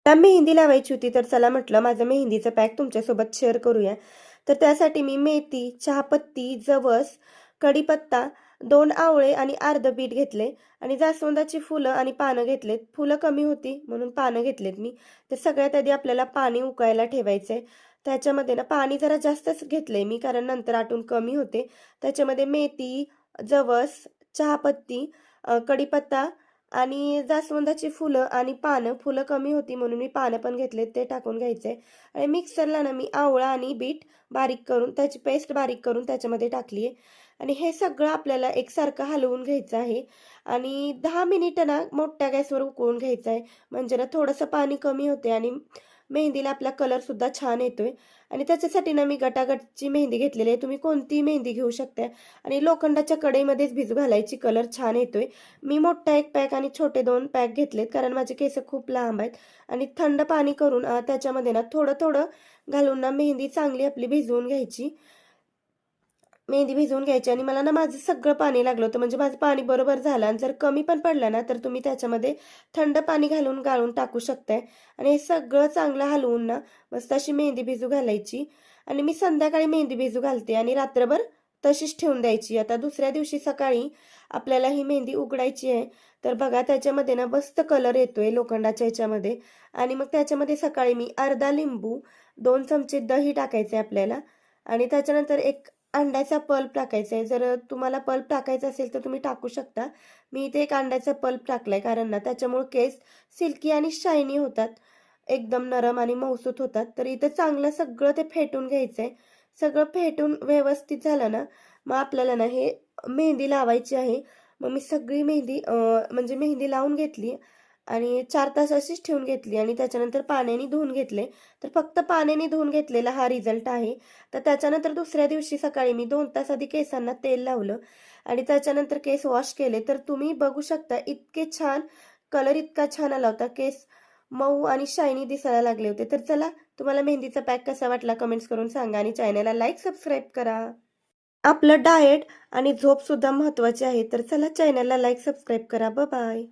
मेहंदी लावायची होती, तर चला म्हटलं माझं मेहंदीचं पॅक तुमच्यासोबत शेअर करूया. तर त्यासाठी मी मेथी, चहापत्ती, जवस, कढीपत्ता, 2 आवळे आणि अर्धं बीट घेतले आणि जास्वंदाची फुलं आणि पानं घेतलेत. फुलं कमी होती म्हणून पानं घेतलेत मी. तर सगळ्यात आधी आपल्याला पाणी उकळायला ठेवायचंय. त्याच्यामध्ये ना पाणी जरा जास्तच घेतलंय मी, कारण नंतर आटून कमी होते. त्याच्यामध्ये मेथी, जवस, चहापत्ती, कढीपत्ता आणि जास्वंदाची फुलं आणि पानं, फुलं कमी होती म्हणून मी पानं पण घेतलेत, ते टाकून घ्यायचंय. आणि मिक्सरला ना मी आवळा आणि बीट बारीक करून त्याची पेस्ट बारीक करून त्याच्यामध्ये टाकली आहे. आणि हे सगळं आपल्याला एकसारखं हलवून घ्यायचं आहे आणि 10 मिनिटं ना मोठ्या गॅसवर उकळून घ्यायचं आहे. म्हणजे ना थोडंसं पाणी कमी होते आणि मेहंदीला आपला कलरसुद्धा छान येतोय. आणि त्याच्यासाठी ना मी गटागटची मेहंदी घेतलेली आहे. तुम्ही कोणतीही मेहंदी घेऊ शकता आणि लोखंडाच्या कढईमध्येच भिजू घालायची, कलर छान येतोय. मी मोठा 1 पॅक आणि छोटे 2 पॅक घेतलेत, कारण माझे केस खूप लांब आहेत. आणि थंड पाणी करून त्याच्यामध्ये ना थोडं-थोडं घालून ना मेहंदी चांगली आपली भिजवून घ्यायची. मेहंदी भिजवून घ्यायची आणि मला ना माझं सगळं पाणी लागलं होतं. म्हणजे माझं पाणी बरोबर झालं आणि जर कमी पण पडलं ना, तर तुम्ही त्याच्यामध्ये थंड पाणी घालून गाळून टाकू शकताय. आणि हे सगळं चांगलं हलवून ना मस्त अशी मेहंदी भिजू घालायची. आणि मी संध्याकाळी मेहंदी भिजू घालते आणि रात्रभर तशीच ठेवून द्यायची. आता दुसऱ्या दिवशी सकाळी आपल्याला ही मेहंदी उघडायची आहे. तर बघा त्याच्यामध्ये ना मस्त कलर येतोय लोखंडाच्या ह्याच्यामध्ये. आणि मग त्याच्यामध्ये सकाळी मी अर्धा लिंबू, 2 चमचे दही टाकायचे आपल्याला आणि त्याच्यानंतर एक अंड्याचा पल्प टाकायचा आहे. जर तुम्हाला पल्प टाकायचा असेल तर तुम्ही टाकू शकता. मी इथे एक अंड्याचा पल्प टाकलाय, कारण ना त्याच्यामुळे केस सिल्की आणि शायनी होतात. एकदम नरम आणि मऊसूत होतात. तर इथं चांगलं सगळं ते फेटून घ्यायचंय. सगळं फेटून व्यवस्थित झालं ना, मग आपल्याला ना हे मेहंदी लावायची आहे. मग मी सगळी मेहंदी म्हणजे मेहंदी लावून घेतली आणि 4 तास अशीच ठेवून घेतली आणि त्याच्यानंतर पाण्याने धुवून घेतले. तर फक्त पाण्याने धुवून घेतलेला हा रिझल्ट आहे. तर त्याच्यानंतर दुसऱ्या दिवशी सकाळी मी 2 तास आधी केसांना तेल लावलं आणि त्याच्यानंतर केस वॉश केले. तर तुम्ही बघू शकता इतके छान कलर, इतका छान आला होता. केस मऊ आणि शायनी दिसायला लागले होते. तर चला, तुम्हाला मेहंदीचा पॅक कसा वाटला कमेंट्स करून सांगा आणि चॅनलला लाईक, सबस्क्राईब करा. आपलं डाएट आणि झोप सुद्धा महत्त्वाची आहे. तर चला, चॅनलला लाईक, सबस्क्राईब करा. बाय.